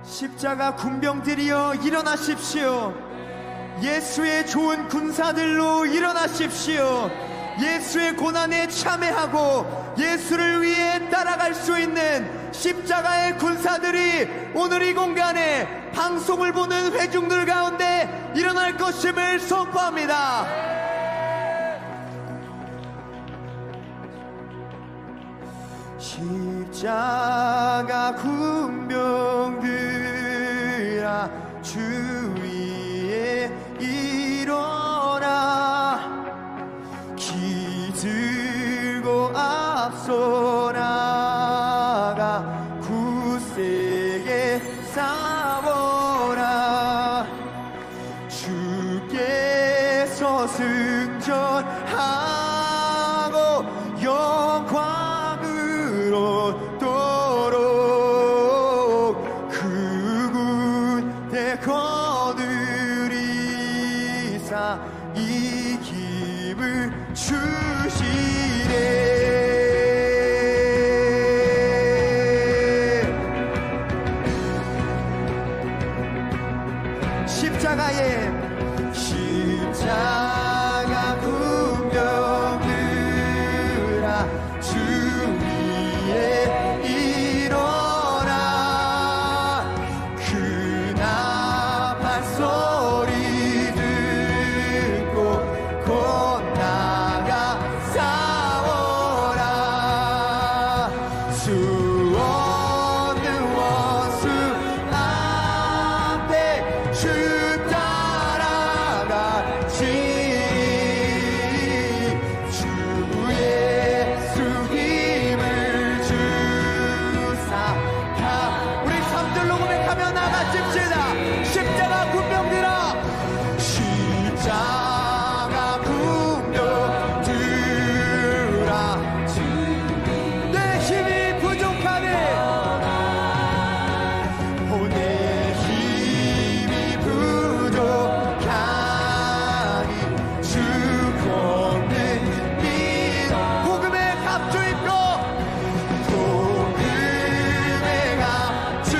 십자가 군병들이여 일어나십시오. 예수의 좋은 군사들로 일어나십시오. 예수의 고난에 참여하고 예수를 위해 따라갈 수 있는 십자가의 군사들이 오늘 이 공간에 방송을 보는 회중들 가운데 일어날 것임을 선포합니다. 십자가 군병들아 주 위에 일어나 기들고 앞서 나가 굳세게 싸워라. 주께서 승천하고 영광으로 얻도록 그 군대 거느리사 이김을 주시네. 십자가 군병들아 주 위에 일어나 그 나팔 소리 듣고 곧 나가 싸워라. 수 없는 원수 앞에 주 십자가 군병들아 십자가 군병들아 내 힘이 부족하네. 내 힘이 부족하니 주 걷는 길 복음의 갑주 입고 복음의 갑주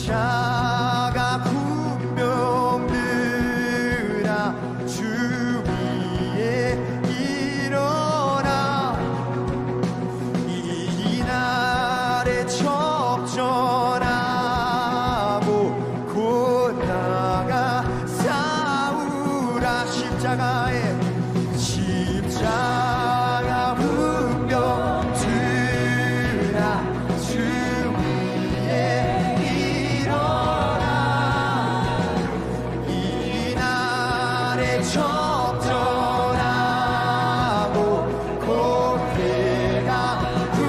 십자가 군병들아 주 위에 일어나 이 날에 접전하고 곧 나가 싸우라. 십자가 군병들아 주 위에 접전하고 고대가 군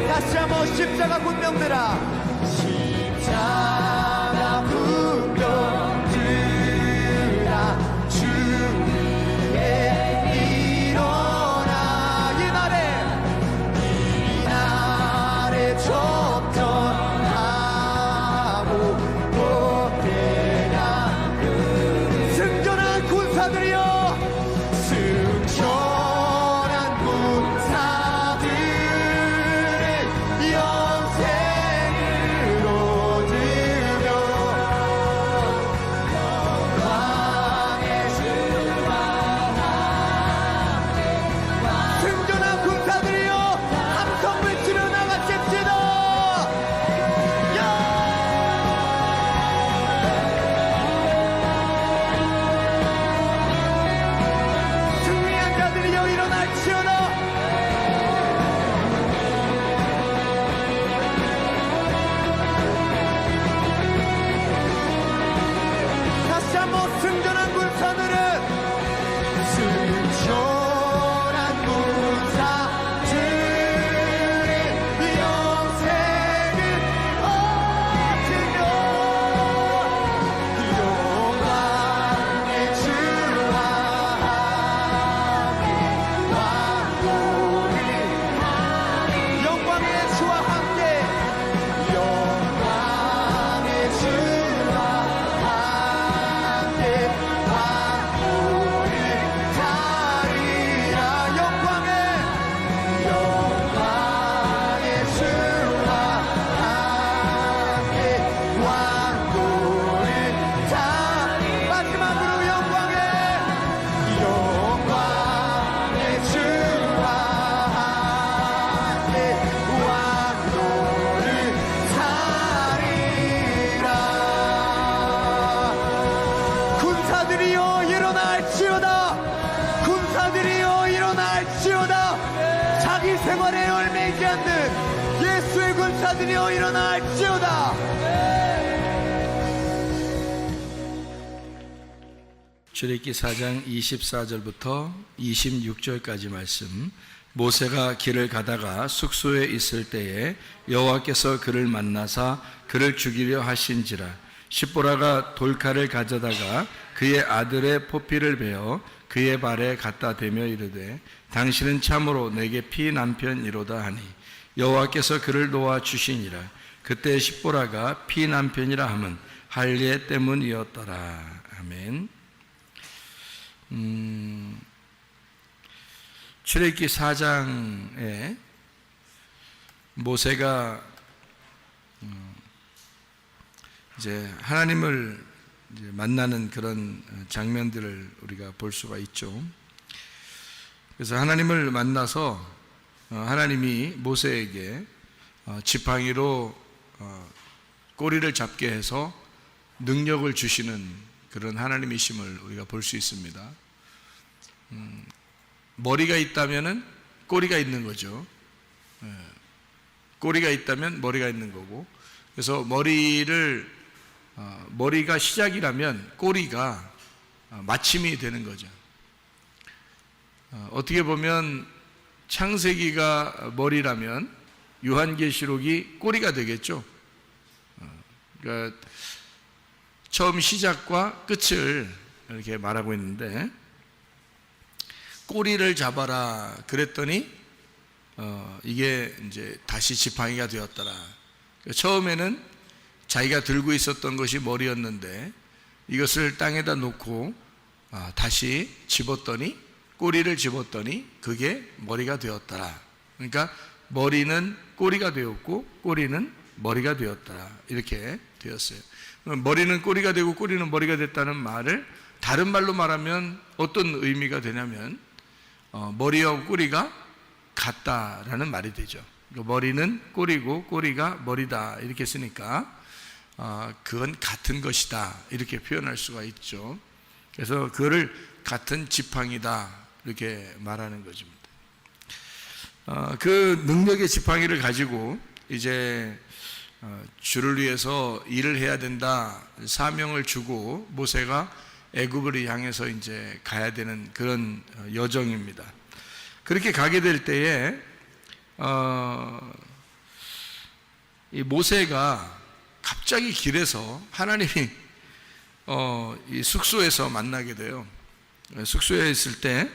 다시 한번 십자가 군병들아 십자가 군병들아 주 위에 일어나 이 날에 접전하고 고대가 승전한 군사들이여 승천한 군사들을 영생을 얻으리. 자들이여 일어날지어다. 출애굽기 4장 24절부터 26절까지 말씀. 모세가 길을 가다가 숙소에 있을 때에 여호와께서 그를 만나사 그를 죽이려 하신지라. 십보라가 돌칼을 가져다가 그의 아들의 포피를 베어 그의 발에 갖다 대며 이르되 당신은 참으로 내게 피 남편이로다 하니 여호와께서 그를 놓아 주시니라. 그때 십보라가 피 남편이라 함은 할례 때문이었더라. 아멘. 출애굽기 4장에 모세가 이제 하나님을 이제 만나는 그런 장면들을 우리가 볼 수가 있죠. 그래서 하나님을 만나서 하나님이 모세에게 지팡이로 꼬리를 잡게 해서 능력을 주시는 그런 하나님이심을 우리가 볼 수 있습니다. 머리가 있다면은 꼬리가 있는 거죠. 꼬리가 있다면 머리가 있는 거고, 그래서 머리가 시작이라면 꼬리가 마침이 되는 거죠. 어떻게 보면 창세기가 머리라면 요한계시록이 꼬리가 되겠죠. 그러니까 처음 시작과 끝을 이렇게 말하고 있는데, 꼬리를 잡아라 그랬더니 이게 이제 다시 지팡이가 되었더라. 처음에는 자기가 들고 있었던 것이 머리였는데 이것을 땅에다 놓고 다시 집었더니, 꼬리를 집었더니 그게 머리가 되었더라. 그러니까 머리는 꼬리가 되었고 꼬리는 머리가 되었더라, 이렇게 되었어요. 머리는 꼬리가 되고 꼬리는 머리가 됐다는 말을 다른 말로 말하면 어떤 의미가 되냐면 머리와 꼬리가 같다라는 말이 되죠. 머리는 꼬리고 꼬리가 머리다 이렇게 쓰니까 그건 같은 것이다 이렇게 표현할 수가 있죠. 그래서 그거를 같은 지팡이다 이렇게 말하는 것입니다. 그 능력의 지팡이를 가지고 이제 주를 위해서 일을 해야 된다, 사명을 주고 모세가 애굽을 향해서 이제 가야 되는 그런 여정입니다. 그렇게 가게 될 때에 이 모세가 갑자기 길에서 하나님이 이 숙소에서 만나게 돼요. 숙소에 있을 때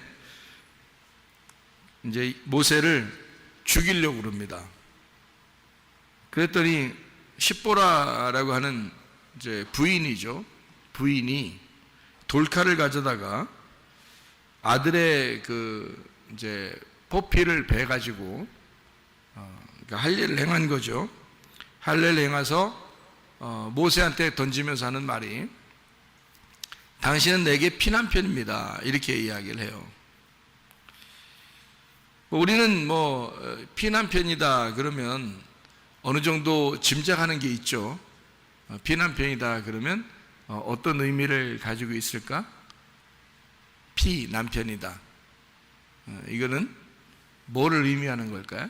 이제 모세를 죽이려고 그럽니다. 그랬더니 십보라라고 하는 이제 부인이죠. 부인이 돌칼을 가져다가 아들의 그 이제 포피를 베 가지고 그러니까 할례를 행한 거죠. 할례를 행해서 모세한테 던지면서 하는 말이 당신은 내게 피난편입니다 이렇게 이야기를 해요. 우리는 뭐 피난편이다 그러면 어느 정도 짐작하는 게 있죠. 피난편이다 그러면 어떤 의미를 가지고 있을까? 피남편이다. 이거는 뭐를 의미하는 걸까요?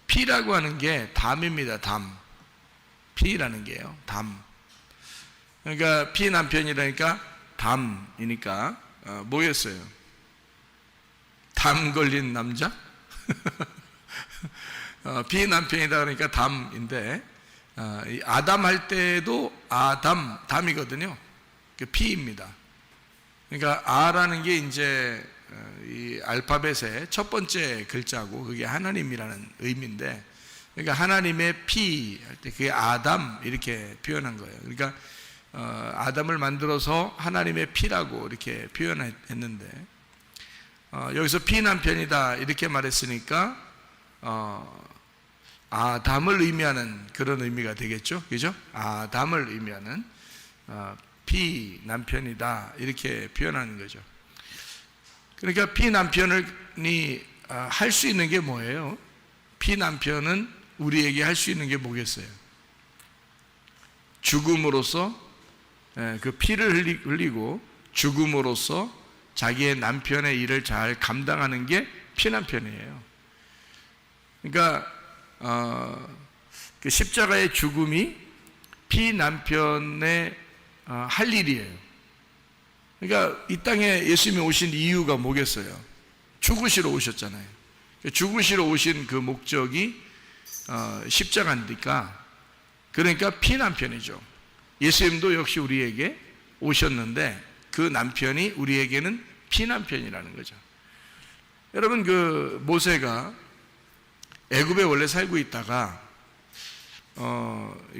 피라고 하는 게 담입니다. 담. 피라는 게요. 담. 그러니까 피남편이라니까 담이니까 뭐였어요? 담 걸린 남자? 피남편이다 그러니까 담인데 아담 할 때도 담이거든요. 피입니다. 그러니까 아라는 게 이제 이 알파벳의 첫 번째 글자고 그게 하나님이라는 의미인데, 그러니까 하나님의 피 할 때 그게 아담 이렇게 표현한 거예요. 그러니까 아담을 만들어서 하나님의 피라고 이렇게 표현했는데 여기서 피남편이다 이렇게 말했으니까 아담을 의미하는 그런 의미가 되겠죠. 그죠? 아담을 의미하는 피남편이다 이렇게 표현하는 거죠. 그러니까 피남편이 할 수 있는 게 뭐예요? 피남편은 우리에게 할 수 있는 게 뭐겠어요? 죽음으로써 그 피를 흘리고 죽음으로써 자기의 남편의 일을 잘 감당하는 게 피남편이에요. 그러니까 그 십자가의 죽음이 피남편의 할 일이에요. 그러니까 이 땅에 예수님이 오신 이유가 뭐겠어요? 죽으시러 오셨잖아요. 죽으시러 오신 그 목적이 십자가니까, 그러니까 피남편이죠. 예수님도 역시 우리에게 오셨는데 그 남편이 우리에게는 피남편이라는 거죠. 여러분, 그 모세가 애굽에 원래 살고 있다가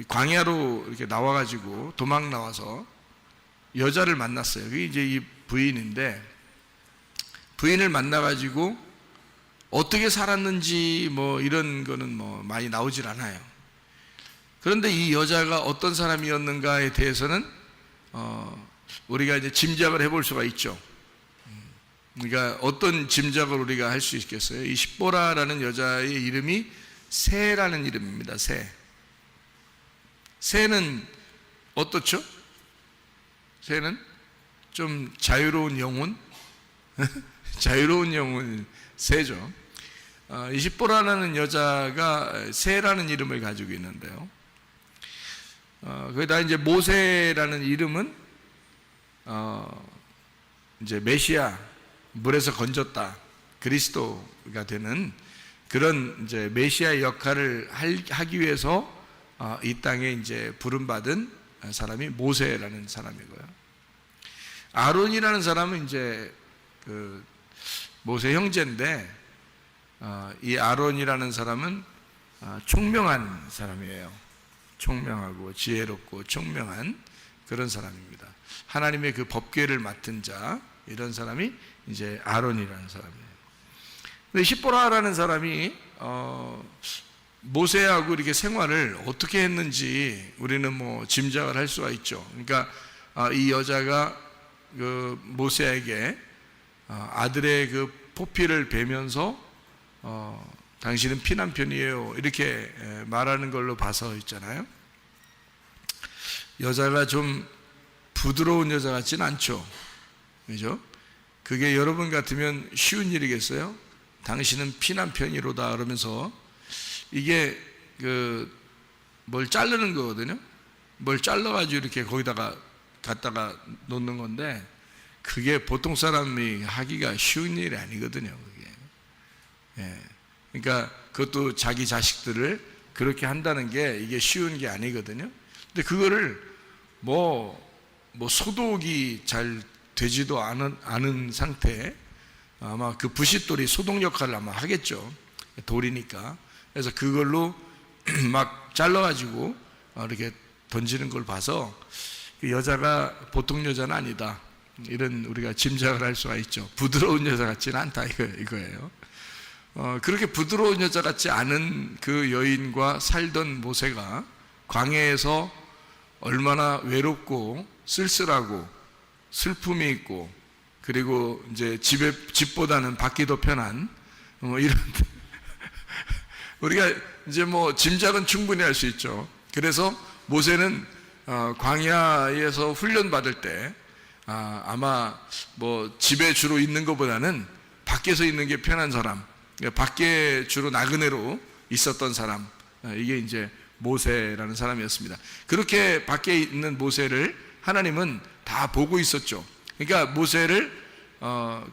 광야로 이렇게 나와가지고 도망 나와서 여자를 만났어요. 그게 이제 이 부인인데, 부인을 만나가지고 어떻게 살았는지 뭐 이런 거는 뭐 많이 나오질 않아요. 그런데 이 여자가 어떤 사람이었는가에 대해서는 우리가 이제 짐작을 해볼 수가 있죠. 그러니까 어떤 짐작을 우리가 할 수 있겠어요? 이 십보라라는 여자의 이름이 새라는 이름입니다. 새는 어떻죠? 새는 좀 자유로운 영혼, 자유로운 영혼, 새죠. 이 십보라라는 여자가 새라는 이름을 가지고 있는데요. 거기다 이제 모세라는 이름은 이제 메시아, 물에서 건졌다, 그리스도가 되는 그런 이제 메시아의 역할을 하기 위해서 이 땅에 이제 부름받은 사람이 모세라는 사람이고요. 아론이라는 사람은 이제 그 모세 형제인데, 이 아론이라는 사람은 총명한 사람이에요. 총명하고 지혜롭고 총명한 그런 사람입니다. 하나님의 그 법궤를 맡은 자, 이런 사람이 이제 아론이라는 사람이에요. 근데 십보라라는 사람이 모세하고 이렇게 생활을 어떻게 했는지 우리는 뭐 짐작을 할 수가 있죠. 그러니까 이 여자가 그 모세에게 아들의 그 포피를 베면서 당신은 피남편이에요, 이렇게 말하는 걸로 봐서 있잖아요. 여자가 좀 부드러운 여자 같지는 않죠. 그죠? 그게 여러분 같으면 쉬운 일이겠어요? 당신은 피남편이로다 그러면서, 이게 뭘 자르는 거거든요. 뭘 잘라가지고 이렇게 거기다가 갖다가 놓는 건데, 그게 보통 사람이 하기가 쉬운 일이 아니거든요. 그게. 예. 그러니까 그것도 자기 자식들을 그렇게 한다는 게 이게 쉬운 게 아니거든요. 근데 그거를 뭐 소독이 잘 되지도 않은 상태에 아마 그 부싯돌이 소독 역할을 아마 하겠죠. 돌이니까. 그래서 그걸로 막 잘라가지고 이렇게 던지는 걸 봐서 그 여자가 보통 여자는 아니다, 이런 우리가 짐작을 할 수가 있죠. 부드러운 여자 같지는 않다, 이거예요. 그렇게 부드러운 여자 같지 않은 그 여인과 살던 모세가 광야에서 얼마나 외롭고 쓸쓸하고 슬픔이 있고, 그리고 이제 집보다는 밖이 더 편한 이런 우리가 이제 뭐 짐작은 충분히 할 수 있죠. 그래서 모세는 광야에서 훈련 받을 때 아마 뭐 집에 주로 있는 것보다는 밖에서 있는 게 편한 사람, 밖에 주로 나그네로 있었던 사람, 이게 이제 모세라는 사람이었습니다. 그렇게 밖에 있는 모세를 하나님은 다 보고 있었죠. 그러니까 모세를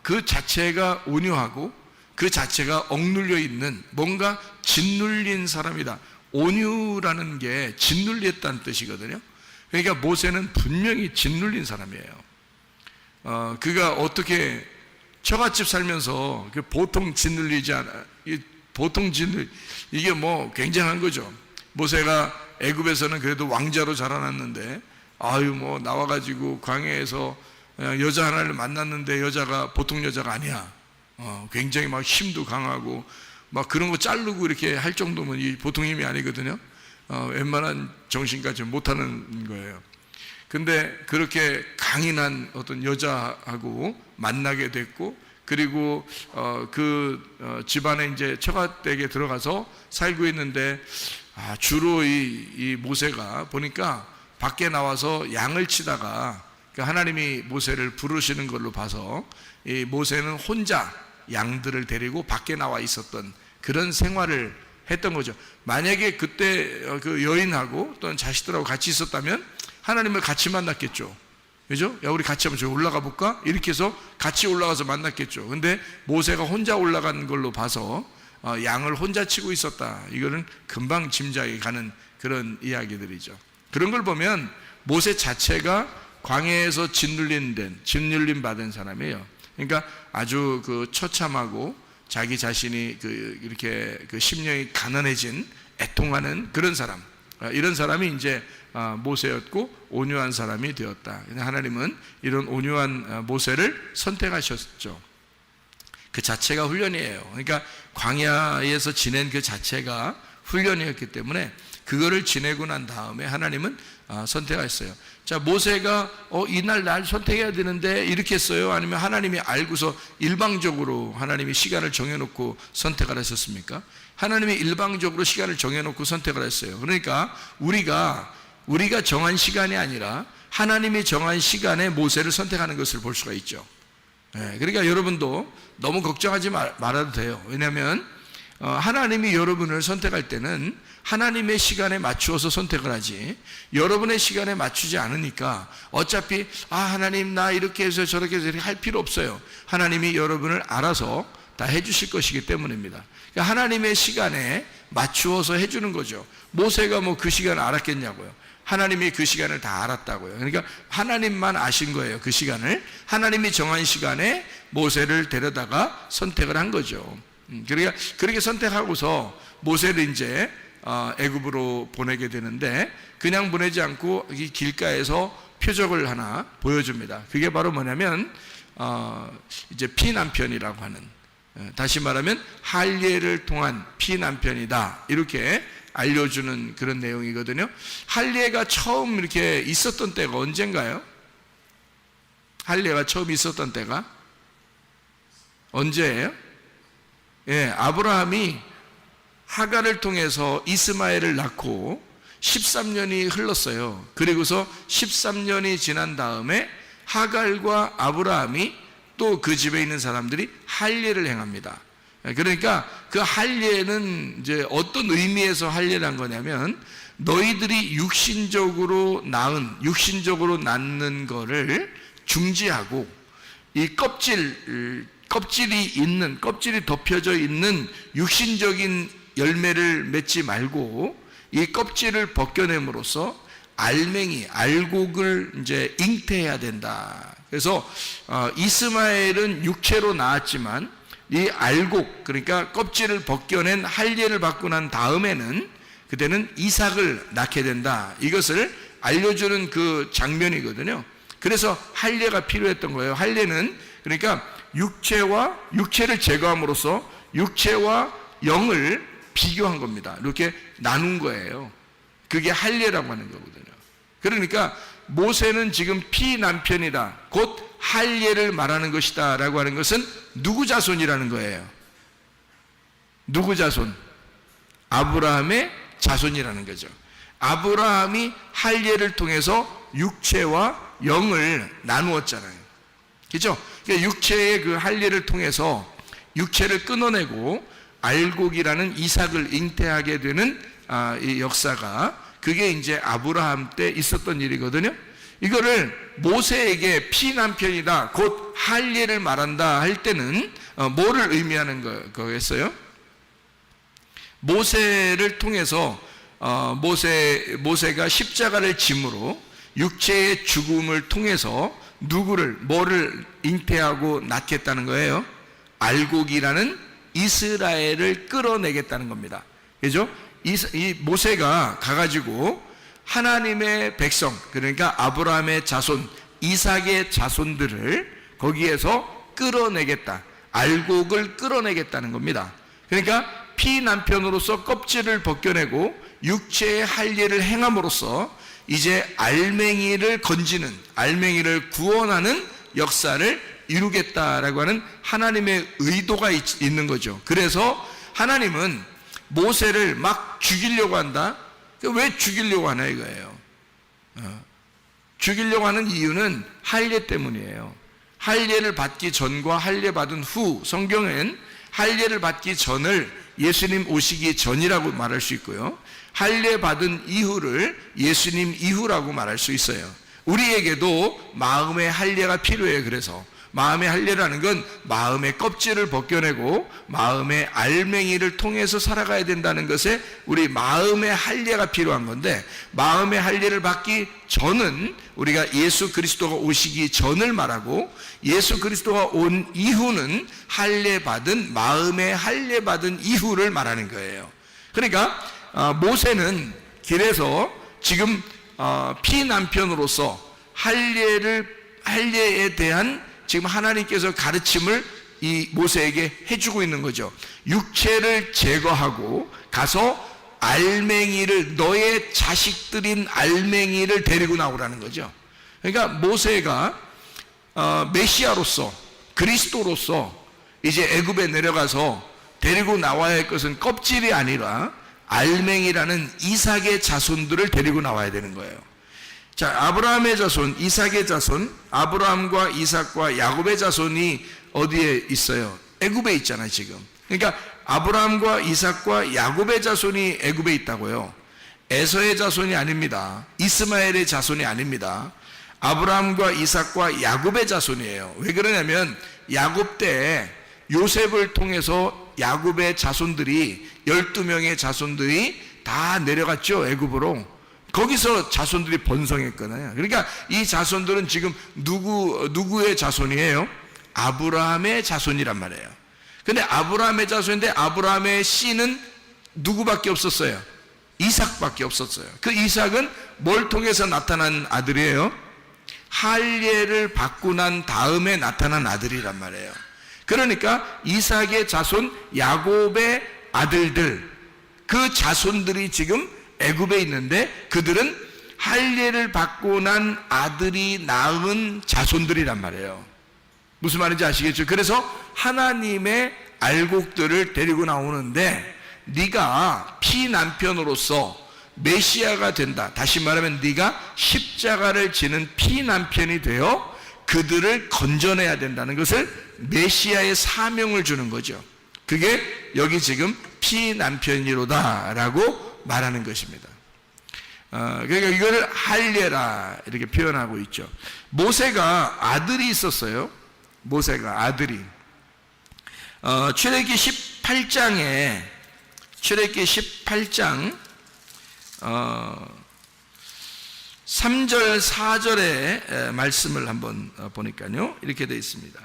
그 자체가 온유하고 그 자체가 억눌려 있는, 뭔가 짓눌린 사람이다. 온유라는 게 짓눌렸다는 뜻이거든요. 그러니까 모세는 분명히 짓눌린 사람이에요. 그가 어떻게 처갓집 살면서 보통 짓눌리지 않아, 보통 이게 뭐 굉장한 거죠. 모세가 애굽에서는 그래도 왕자로 자라났는데, 뭐 나와가지고 광야에서 여자 하나를 만났는데 여자가 보통 여자가 아니야. 굉장히 막 힘도 강하고 막 그런 거 자르고 이렇게 할 정도면 이 보통 힘이 아니거든요. 웬만한 정신까지 못하는 거예요. 근데 그렇게 강인한 어떤 여자하고 만나게 됐고, 그리고 그 집안에 이제 처갓댁에 들어가서 살고 있는데, 주로 이 모세가 보니까 밖에 나와서 양을 치다가 하나님이 모세를 부르시는 걸로 봐서 이 모세는 혼자 양들을 데리고 밖에 나와 있었던 그런 생활을 했던 거죠. 만약에 그때 그 여인하고 또는 자식들하고 같이 있었다면 하나님을 같이 만났겠죠. 그죠? 야, 우리 같이 한번 저기 올라가 볼까? 이렇게 해서 같이 올라가서 만났겠죠. 근데 모세가 혼자 올라간 걸로 봐서 양을 혼자 치고 있었다. 이거는 금방 짐작이 가는 그런 이야기들이죠. 그런 걸 보면 모세 자체가 광야에서 짓눌림 받은 사람이에요. 그러니까 아주 그 처참하고 자기 자신이 이렇게 심령이 가난해진 애통하는 그런 사람, 이런 사람이 이제 모세였고 온유한 사람이 되었다. 하나님은 이런 온유한 모세를 선택하셨죠. 그 자체가 훈련이에요. 그러니까 광야에서 지낸 그 자체가 훈련이었기 때문에 그거를 지내고 난 다음에 하나님은 선택하셨어요. 자, 모세가 이날 날 선택해야 되는데 이렇게 했어요? 아니면 하나님이 알고서 일방적으로 하나님이 시간을 정해놓고 선택을 하셨습니까? 하나님이 일방적으로 시간을 정해놓고 선택을 했어요. 그러니까 우리가 정한 시간이 아니라 하나님이 정한 시간에 모세를 선택하는 것을 볼 수가 있죠. 그러니까 여러분도 너무 걱정하지 말아도 돼요. 왜냐하면 하나님이 여러분을 선택할 때는 하나님의 시간에 맞추어서 선택을 하지, 여러분의 시간에 맞추지 않으니까 어차피 하나님 나 이렇게 해서 저렇게 해서 할 필요 없어요. 하나님이 여러분을 알아서 다 해주실 것이기 때문입니다. 그러니까 하나님의 시간에 맞추어서 해주는 거죠. 모세가 뭐 그 시간을 알았겠냐고요. 하나님이 그 시간을 다 알았다고요. 그러니까 하나님만 아신 거예요. 그 시간을 하나님이 정한 시간에 모세를 데려다가 선택을 한 거죠. 그러니까 그렇게 선택하고서 모세를 이제 애굽으로 보내게 되는데, 그냥 보내지 않고 이 길가에서 표적을 하나 보여줍니다. 그게 바로 뭐냐면 이제 피난편이라고 하는, 다시 말하면 할례를 통한 피난편이다, 이렇게 알려주는 그런 내용이거든요. 할례가 처음 이렇게 있었던 때가 언젠가요? 할례가 처음 있었던 때가 언제예요? 아브라함이 하갈을 통해서 이스마엘을 낳고 13년이 흘렀어요. 그리고서 13년이 지난 다음에 하갈과 아브라함이 또 그 집에 있는 사람들이 할례를 행합니다. 그러니까 그 할례는 이제 어떤 의미에서 할례를 한 거냐면, 너희들이 육신적으로 낳는 거를 중지하고 이 껍질이 덮여져 있는 육신적인 열매를 맺지 말고 이 껍질을 벗겨냄으로써 알곡을 이제 잉태해야 된다. 그래서 이스마엘은 육체로 낳았지만 이 알곡, 그러니까 껍질을 벗겨낸 할례를 받고 난 다음에는 그때는 이삭을 낳게 된다. 이것을 알려주는 그 장면이거든요. 그래서 할례가 필요했던 거예요. 할례는 그러니까 육체를 제거함으로써 육체와 영을 비교한 겁니다. 이렇게 나눈 거예요. 그게 할례라고 하는 거거든요. 그러니까 모세는 지금 피남편이다, 곧 할례를 말하는 것이다 라고 하는 것은 누구 자손이라는 거예요? 누구 자손? 아브라함의 자손이라는 거죠. 아브라함이 할례를 통해서 육체와 영을 나누었잖아요. 그렇죠? 그러니까 육체의 그 할례를 통해서 육체를 끊어내고 알곡이라는 이삭을 잉태하게 되는 이 역사가, 그게 이제 아브라함 때 있었던 일이거든요. 이거를 모세에게 피남편이다, 곧 할례를 말한다 할 때는 뭐를 의미하는 거겠어요? 모세를 통해서 모세가 십자가를 짐으로 육체의 죽음을 통해서 뭐를 잉태하고 낳겠다는 거예요? 알곡이라는 이스라엘을 끌어내겠다는 겁니다. 그죠? 이 모세가 가가지고 하나님의 백성, 그러니까 아브라함의 자손, 이삭의 자손들을 거기에서 끌어내겠다, 알곡을 끌어내겠다는 겁니다. 그러니까 피남편으로서 껍질을 벗겨내고 육체의 할례를 행함으로써 이제 알맹이를 건지는, 알맹이를 구원하는 역사를 이루겠다라고 하는 하나님의 의도가 있는 거죠. 그래서 하나님은 모세를 막 죽이려고 한다. 왜 죽이려고 하나 이거예요. 죽이려고 하는 이유는 할례 때문이에요. 할례를 받기 전과 할례 받은 후, 성경엔 할례를 받기 전을 예수님 오시기 전이라고 말할 수 있고요, 할례 받은 이후를 예수님 이후라고 말할 수 있어요. 우리에게도 마음의 할례가 필요해요. 그래서 마음의 할례라는 건 마음의 껍질을 벗겨내고 마음의 알맹이를 통해서 살아가야 된다는 것에 우리 마음의 할례가 필요한 건데, 마음의 할례를 받기 전은 우리가 예수 그리스도가 오시기 전을 말하고, 예수 그리스도가 온 이후는 할례 받은, 마음의 할례 받은 이후를 말하는 거예요. 그러니까 모세는 길에서 지금 피난편으로서 할례에 대한 지금 하나님께서 가르침을 이 모세에게 해주고 있는 거죠. 육체를 제거하고 가서 알맹이를, 너의 자식들인 알맹이를 데리고 나오라는 거죠. 그러니까 모세가 메시아로서, 그리스도로서 이제 애굽에 내려가서 데리고 나와야 할 것은 껍질이 아니라 알맹이라는 이삭의 자손들을 데리고 나와야 되는 거예요. 자, 아브라함의 자손, 이삭의 자손, 아브라함과 이삭과 야곱의 자손이 어디에 있어요? 애굽에 있잖아요, 지금. 그러니까 아브라함과 이삭과 야곱의 자손이 애굽에 있다고요. 에서의 자손이 아닙니다. 이스마엘의 자손이 아닙니다. 아브라함과 이삭과 야곱의 자손이에요. 왜 그러냐면 야곱 때 요셉을 통해서 야곱의 자손들이, 12명의 자손들이 다 내려갔죠, 애굽으로. 거기서 자손들이 번성했거든요. 그러니까 이 자손들은 지금 누구의 자손이에요? 아브라함의 자손이란 말이에요. 근데 아브라함의 자손인데 아브라함의 씨는 누구밖에 없었어요? 이삭밖에 없었어요. 그 이삭은 뭘 통해서 나타난 아들이에요? 할례를 받고 난 다음에 나타난 아들이란 말이에요. 그러니까 이삭의 자손, 야곱의 아들들, 그 자손들이 지금 애굽에 있는데, 그들은 할례를 받고 난 아들이 낳은 자손들이란 말이에요. 무슨 말인지 아시겠죠? 그래서 하나님의 알곡들을 데리고 나오는데, 네가 피난편으로서 메시아가 된다. 다시 말하면 네가 십자가를 지는 피난편이 되어 그들을 건져내야 된다는 것을, 메시아의 사명을 주는 거죠. 그게 여기 지금 피난편이로다 라고 말하는 것입니다. 그러니까 이걸 할례라 이렇게 표현하고 있죠. 모세가 아들이 있었어요. 모세가 아들이 출애굽기 18장에, 출애굽기 18장 3절 4절의 말씀을 한번 보니까요, 이렇게 되어 있습니다.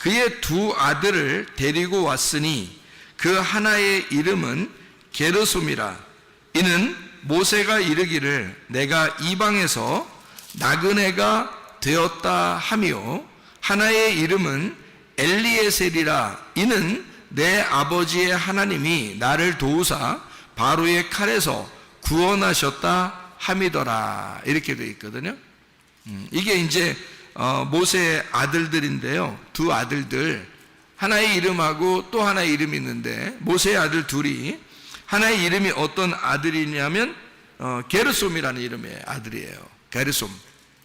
그의 두 아들을 데리고 왔으니 그 하나의 이름은 게르솜이라. 이는 모세가 이르기를 내가 이방에서 나그네가 되었다 하며, 하나의 이름은 엘리에셀이라. 이는 내 아버지의 하나님이 나를 도우사 바로의 칼에서 구원하셨다 함이더라. 이렇게 되어 있거든요. 이게 이제 모세의 아들들인데요, 두 아들들, 하나의 이름하고 또 하나의 이름이 있는데, 모세의 아들 둘이, 하나의 이름이 어떤 아들이냐면 게르솜이라는 이름의 아들이에요. 게르솜.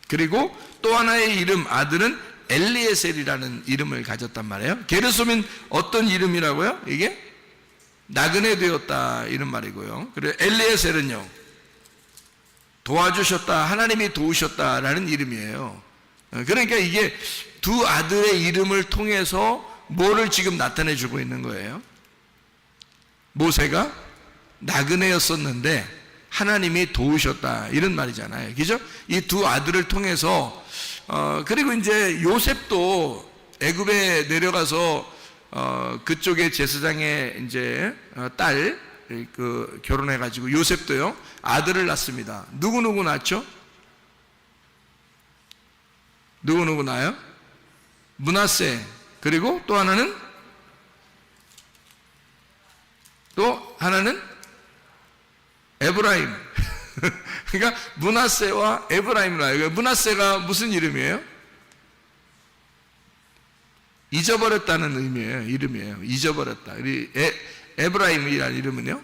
그리고 또 하나의 이름 아들은 엘리에셀이라는 이름을 가졌단 말이에요. 게르솜은 어떤 이름이라고요? 이게 나그네 되었다 이런 말이고요. 그리고 엘리에셀은요, 도와주셨다, 하나님이 도우셨다라는 이름이에요. 그러니까 이게 두 아들의 이름을 통해서 뭐를 지금 나타내 주고 있는 거예요? 모세가 나그네였었는데 하나님이 도우셨다 이런 말이잖아요. 그죠? 이 두 아들을 통해서 그리고 이제 요셉도 애굽에 내려가서 그쪽의 제사장의 이제 딸 결혼해 가지고 요셉도요 아들을 낳습니다. 누구 낳죠? 누구 낳아요? 므낫세. 그리고 또 하나는 에브라임. 그러니까 므낫세와 에브라임을 낳아요. 므낫세가 무슨 이름이에요? 잊어버렸다는 이름이에요. 잊어버렸다. 에브라임이라는 이름은요,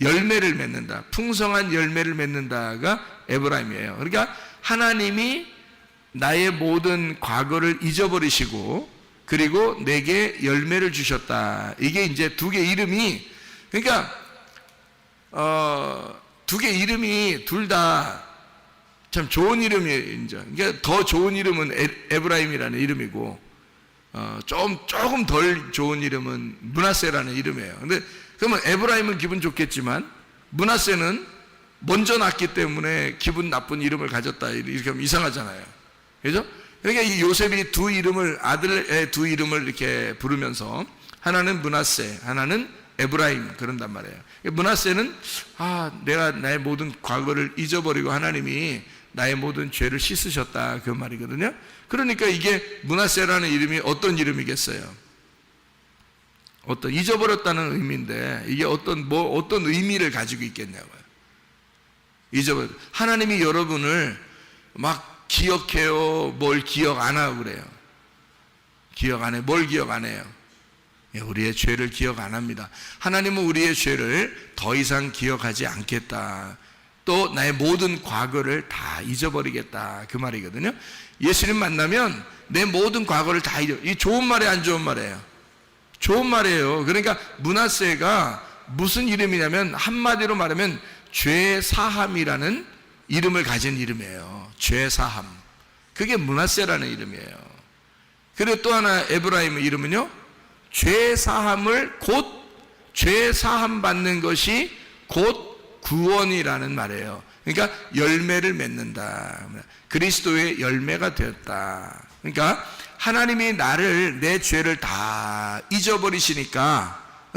열매를 맺는다, 풍성한 열매를 맺는다가 에브라임이에요. 그러니까 하나님이 나의 모든 과거를 잊어버리시고 그리고 내게 열매를 주셨다. 이게 이제 두 개 이름이, 그러니까 두 개 이름이 둘 다 참 좋은 이름이에요. 이제 그러니까 더 좋은 이름은 에브라임이라는 이름이고, 조금 덜 좋은 이름은 므낫세라는 이름이에요. 근데 그러면 에브라임은 기분 좋겠지만 므낫세는 먼저 낳기 때문에 기분 나쁜 이름을 가졌다, 이렇게 하면 이상하잖아요. 그죠? 그러니까 이 요셉이 두 이름을, 아들의 두 이름을 이렇게 부르면서 하나는 므낫세, 하나는 에브라임 그런단 말이에요. 므낫세는 내가 나의 모든 과거를 잊어버리고 하나님이 나의 모든 죄를 씻으셨다, 그 말이거든요. 그러니까 이게 므낫세라는 이름이 어떤 이름이겠어요? 어떤 잊어버렸다는 의미인데 이게 어떤 의미를 가지고 있겠냐고요. 잊어버렸. 하나님이 여러분을 막 기억해요? 뭘 기억 안 하고 그래요? 기억 안 해. 뭘 기억 안 해요? 우리의 죄를 기억 안 합니다. 하나님은 우리의 죄를 더 이상 기억하지 않겠다. 또 나의 모든 과거를 다 잊어버리겠다, 그 말이거든요. 예수님 만나면 내 모든 과거를 다 잊어. 이 좋은 말이에요, 안 좋은 말이에요? 좋은 말이에요. 그러니까 므낫세가 무슨 이름이냐면 한마디로 말하면 죄 사함이라는 이름을 가진 이름이에요. 죄 사함. 그게 므낫세라는 이름이에요. 그리고 또 하나 에브라임의 이름은요, 죄 사함을 죄 사함 받는 것이 곧 구원이라는 말이에요. 그러니까 열매를 맺는다. 그리스도의 열매가 되었다. 그러니까 하나님이 내 죄를 다 잊어버리시니까,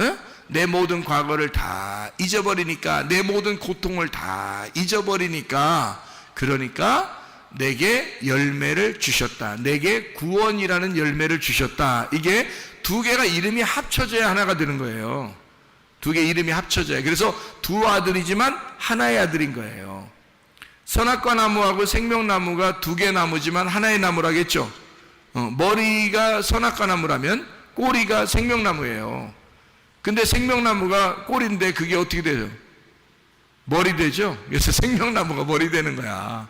내 모든 과거를 다 잊어버리니까, 내 모든 고통을 다 잊어버리니까, 그러니까 내게 열매를 주셨다. 내게 구원이라는 열매를 주셨다. 이게 두 개가 이름이 합쳐져야 하나가 되는 거예요. 두 개 이름이 합쳐져요. 그래서 두 아들이지만 하나의 아들인 거예요. 선악과 나무하고 생명나무가 두 개 나무지만 하나의 나무라겠죠. 머리가 선악과 나무라면 꼬리가 생명나무예요. 근데 생명나무가 꼬리인데 그게 어떻게 되죠? 머리 되죠. 그래서 생명나무가 머리 되는 거야.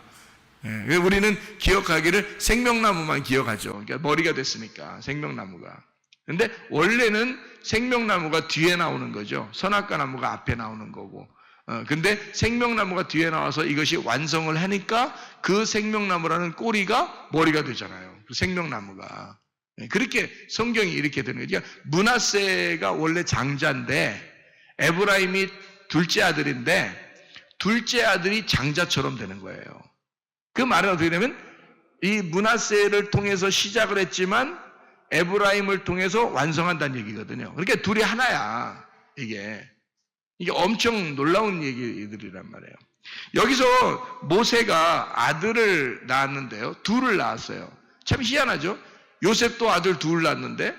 우리는 기억하기를 생명나무만 기억하죠. 그러니까 머리가 됐으니까 생명나무가. 근데 원래는 생명나무가 뒤에 나오는 거죠. 선악과 나무가 앞에 나오는 거고. 근데 생명나무가 뒤에 나와서 이것이 완성을 하니까 그 생명나무라는 꼬리가 머리가 되잖아요. 그 생명나무가. 그렇게 성경이 이렇게 되는 거죠. 그러니까 므낫세가 원래 장자인데 에브라임이 둘째 아들인데 둘째 아들이 장자처럼 되는 거예요. 그 말은 어떻게 되냐면 이 므낫세를 통해서 시작을 했지만 에브라임을 통해서 완성한다는 얘기거든요. 그러니까 둘이 하나야. 이게 엄청 놀라운 얘기들이란 말이에요. 여기서 모세가 아들을 낳았는데요, 둘을 낳았어요. 참 희한하죠. 요셉도 아들 둘 낳았는데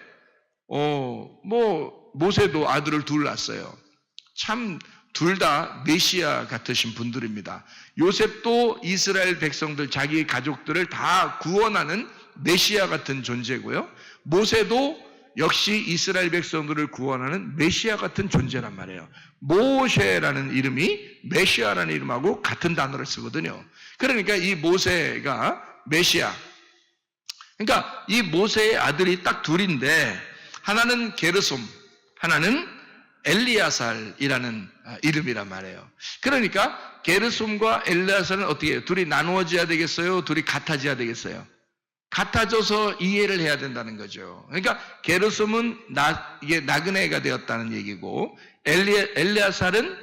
모세도 아들을 둘 낳았어요. 참 둘 다 메시아 같으신 분들입니다. 요셉도 이스라엘 백성들, 자기 가족들을 다 구원하는 메시아 같은 존재고요. 모세도 역시 이스라엘 백성들을 구원하는 메시아 같은 존재란 말이에요. 모세라는 이름이 메시아라는 이름하고 같은 단어를 쓰거든요. 그러니까 이 모세가 메시아. 그러니까 이 모세의 아들이 딱 둘인데 하나는 게르솜, 하나는 엘리야살이라는 이름이란 말이에요. 그러니까 게르솜과 엘리야살은 어떻게 해요? 둘이 나누어져야 되겠어요? 둘이 같아져야 되겠어요? 같아져서 이해를 해야 된다는 거죠. 그러니까 게르솜은 이게 나그네가 되었다는 얘기고 엘리야살은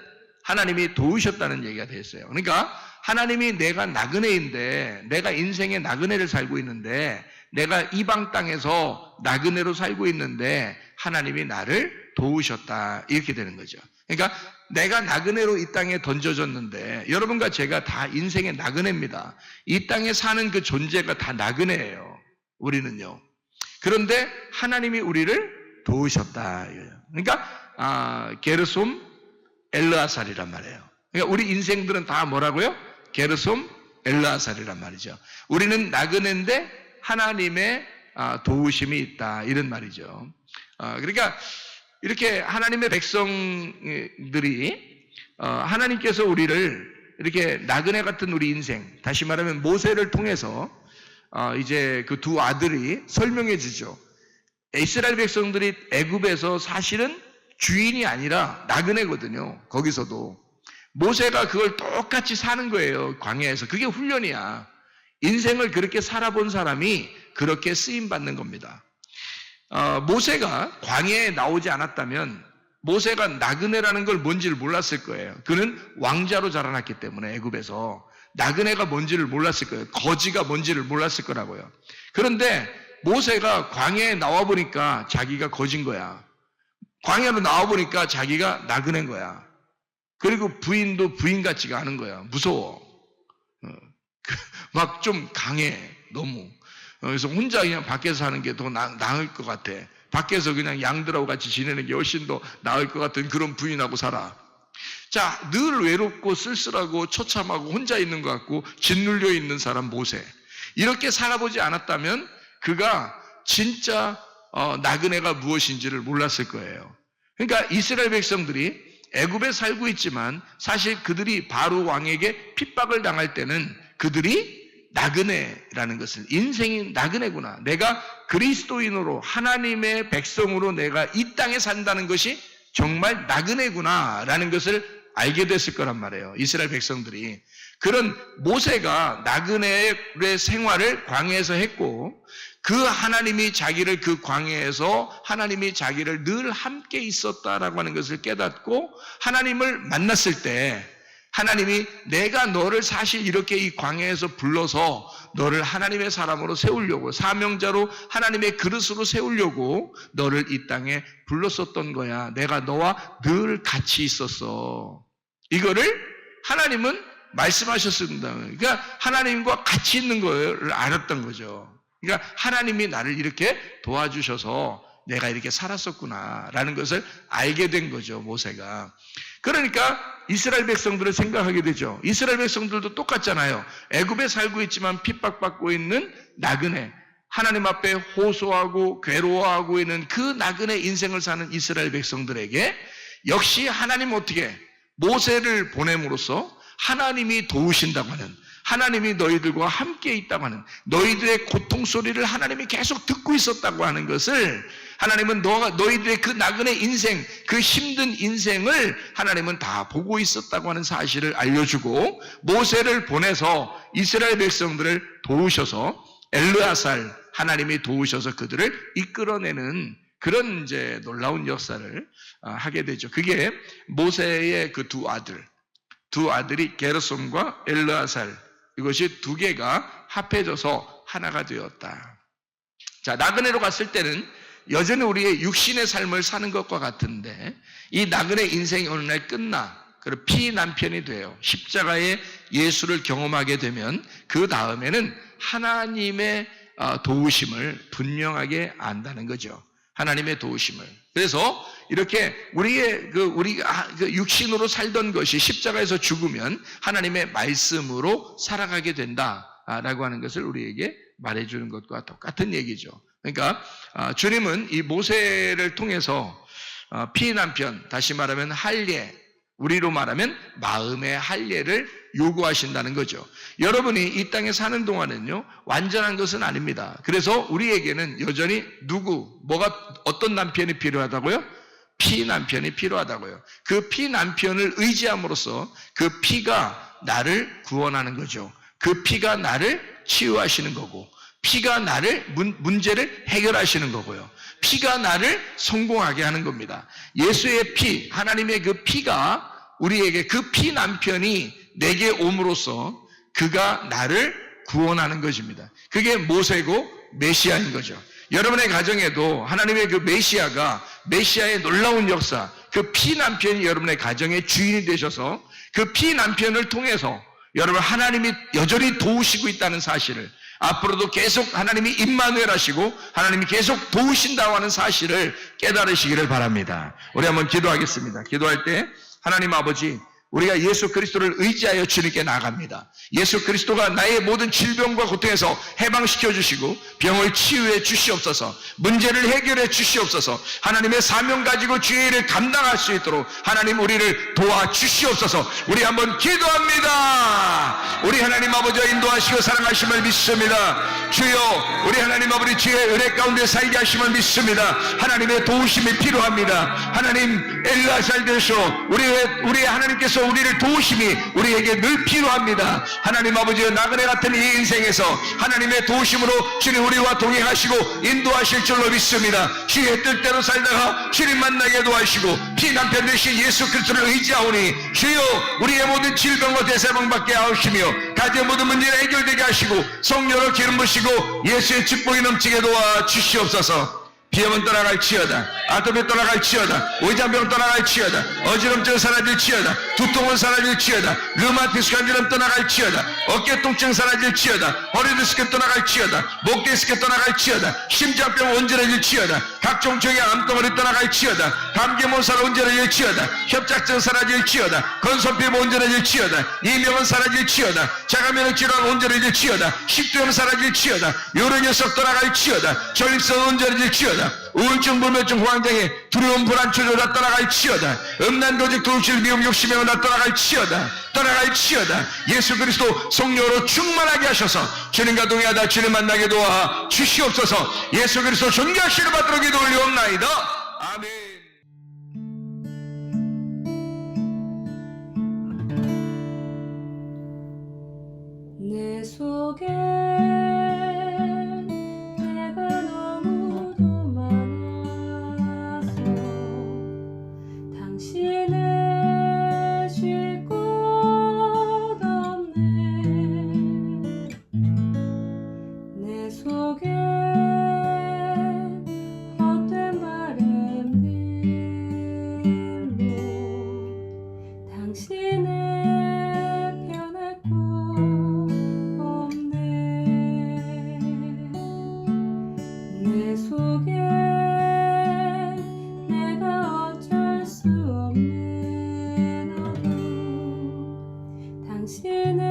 하나님이 도우셨다는 얘기가 됐어요. 그러니까 하나님이 내가 나그네인데, 내가 인생의 나그네를 살고 있는데, 내가 이방 땅에서 나그네로 살고 있는데 하나님이 나를 도우셨다, 이렇게 되는 거죠. 그러니까 내가 나그네로 이 땅에 던져졌는데 여러분과 제가 다 인생의 나그네입니다. 이 땅에 사는 그 존재가 다 나그네예요. 우리는요. 그런데 하나님이 우리를 도우셨다. 그러니까 게르솜, 엘르아살이란 말이에요. 그러니까 우리 인생들은 다 뭐라고요? 게르솜, 엘르아살이란 말이죠. 우리는 나그네인데 하나님의 도우심이 있다, 이런 말이죠. 그러니까 이렇게 하나님의 백성들이 하나님께서 우리를 이렇게 나그네 같은 우리 인생, 다시 말하면 모세를 통해서 이제 그 두 아들이 설명해 주죠. 이스라엘 백성들이 애굽에서 사실은 주인이 아니라 나그네거든요. 거기서도 모세가 그걸 똑같이 사는 거예요. 광야에서. 그게 훈련이야. 인생을 그렇게 살아본 사람이 그렇게 쓰임받는 겁니다. 모세가 광야에 나오지 않았다면 모세가 나그네라는 걸 뭔지를 몰랐을 거예요. 그는 왕자로 자라났기 때문에 애굽에서 나그네가 뭔지를 몰랐을 거예요. 거지가 뭔지를 몰랐을 거라고요. 그런데 모세가 광야에 나와보니까 자기가 거진 거야. 광야로 나와보니까 자기가 나그네인 거야. 그리고 부인도 부인 같지가 않은 거야. 무서워. 막 좀 강해. 너무. 그래서 혼자 그냥 밖에서 사는 게 더 나을 것 같아. 밖에서 그냥 양들하고 같이 지내는 게 훨씬 더 나을 것 같은 그런 부인하고 살아. 자, 늘 외롭고 쓸쓸하고 처참하고 혼자 있는 것 같고 짓눌려 있는 사람 모세. 이렇게 살아보지 않았다면 그가 진짜 나그네가 무엇인지를 몰랐을 거예요. 그러니까 이스라엘 백성들이 애굽에 살고 있지만 사실 그들이 바로 왕에게 핍박을 당할 때는 그들이 나그네라는 것을, 인생이 나그네구나. 내가 그리스도인으로 하나님의 백성으로 내가 이 땅에 산다는 것이 정말 나그네구나라는 것을 알게 됐을 거란 말이에요. 이스라엘 백성들이. 그런 모세가 나그네의 생활을 광야에서 했고 그 하나님이 자기를 그 광야에서 하나님이 자기를 늘 함께 있었다라고 하는 것을 깨닫고 하나님을 만났을 때 하나님이 내가 너를 사실 이렇게 이 광야에서 불러서 너를 하나님의 사람으로 세우려고 사명자로 하나님의 그릇으로 세우려고 너를 이 땅에 불렀었던 거야. 내가 너와 늘 같이 있었어. 이거를 하나님은 말씀하셨습니다. 그러니까 하나님과 같이 있는 걸 알았던 거죠. 그러니까 하나님이 나를 이렇게 도와주셔서 내가 이렇게 살았었구나라는 것을 알게 된 거죠, 모세가. 그러니까 이스라엘 백성들을 생각하게 되죠. 이스라엘 백성들도 똑같잖아요. 애굽에 살고 있지만 핍박받고 있는 나그네, 하나님 앞에 호소하고 괴로워하고 있는 그 나그네 인생을 사는 이스라엘 백성들에게 역시 하나님 어떻게 모세를 보냄으로써 하나님이 도우신다고 하는, 하나님이 너희들과 함께 있다고 하는, 너희들의 고통 소리를 하나님이 계속 듣고 있었다고 하는 것을 하나님은 너희들의 그 나그네 인생, 그 힘든 인생을 하나님은 다 보고 있었다고 하는 사실을 알려주고 모세를 보내서 이스라엘 백성들을 도우셔서 엘르아살 하나님이 도우셔서 그들을 이끌어내는 그런 이제 놀라운 역사를 하게 되죠. 그게 모세의 그 두 아들이 게르솜과 엘르아살, 이것이 두 개가 합해져서 하나가 되었다. 자, 나그네로 갔을 때는 여전히 우리의 육신의 삶을 사는 것과 같은데 이 나그네 인생이 어느 날 끝나 그리고 피난편이 돼요. 십자가의 예수를 경험하게 되면 그 다음에는 하나님의 도우심을 분명하게 안다는 거죠. 하나님의 도우심을. 그래서 이렇게 우리가 육신으로 살던 것이 십자가에서 죽으면 하나님의 말씀으로 살아가게 된다라고 하는 것을 우리에게 말해주는 것과 똑같은 얘기죠. 그러니까 주님은 이 모세를 통해서 피난편, 다시 말하면 할례, 우리로 말하면 마음의 할례를 요구하신다는 거죠. 여러분이 이 땅에 사는 동안은요 완전한 것은 아닙니다. 그래서 우리에게는 여전히 어떤 남편이 필요하다고요? 피난편이 필요하다고요. 그 피난편을 의지함으로써 그 피가 나를 구원하는 거죠. 그 피가 나를 치유하시는 거고, 피가 나를 문제를 해결하시는 거고요. 피가 나를 성공하게 하는 겁니다. 예수의 피, 하나님의 그 피가 우리에게, 그 피 남편이 내게 옴으로써 그가 나를 구원하는 것입니다. 그게 모세고 메시아인 거죠. 여러분의 가정에도 하나님의 그 메시아의 놀라운 역사, 그 피 남편이 여러분의 가정의 주인이 되셔서 그 피 남편을 통해서 여러분 하나님이 여전히 도우시고 있다는 사실을, 앞으로도 계속 하나님이 임마누엘 하시고 하나님이 계속 도우신다고 하는 사실을 깨달으시기를 바랍니다. 우리 한번 기도하겠습니다. 기도할 때 하나님 아버지, 우리가 예수 그리스도를 의지하여 주님께 나아갑니다. 예수 그리스도가 나의 모든 질병과 고통에서 해방시켜 주시고 병을 치유해 주시옵소서, 문제를 해결해 주시옵소서, 하나님의 사명 가지고 주의 일을 감당할 수 있도록 하나님 우리를 도와주시옵소서. 우리 한번 기도합니다. 우리 우리 하나님 아버지와 인도하시고 사랑하심을 믿습니다. 주여 우리 하나님 아버지 주의 은혜 가운데 살게 하심을 믿습니다. 하나님의 도우심이 필요합니다. 하나님 엘라잘 되셔 우리의 하나님께서 우리를 도우심이 우리에게 늘 필요합니다. 하나님 아버지여 나그네 같은 이 인생에서 하나님의 도우심으로 주님 우리와 동행하시고 인도하실 줄로 믿습니다. 주의 뜻대로 살다가 주님 만나게 도와주시고 피난편 되신 예수 그리스도를 의지하오니 주여 우리의 모든 질병과 대사병 받게 하시며 가정 모든 문제를 해결되게 하시고 성령을 기름 부시고 예수의 축복이 넘치게 도와 주시옵소서. 비염은 떠나갈지어다. 아토피 떠나갈지어다. 오이장병 떠나갈지어다. 어지럼증 사라질지어다. 두통은 사라질지어다. 류마티스 관절염 떠나갈지어다. 어깨 통증 사라질지어다. 허리 디스크 떠나갈지어다. 목 디스크 떠나갈지어다. 심장병 온전해질지어다. 각종 종의 암덩어리 떠나갈지어다. 감기 몸살 온전해질지어다. 협착증 사라질지어다. 건선피부 온전해질지어다. 이명은 사라질지어다. 자가면역 질환 온전해질지어다. 식도염 사라질지어다. 요런 녀석 떠나갈지어다. 전립선 온전해질지어다. 우울증, 불면증, 호황장애, 두려움, 불안, 초조 다 떠나갈지어다. 음란, 도직, 도둑질, 미움, 욕심행은 다 떠나갈지어다. 떠나갈지어다. 예수 그리스도 성령으로 충만하게 하셔서 주님과 동행하다 주님 만나게 도와 주시옵소서. 예수 그리스도 존귀하시를 받도록 기도 올리옵나이다. 아멘. 내 속에 내가 너무도 많아서 당신을 쉴 곳 없네. 내 속에 헛된 바램들로 당신을 편할 곳 없네. 내 속에 내가 어쩔 수 없는 어둠 당신을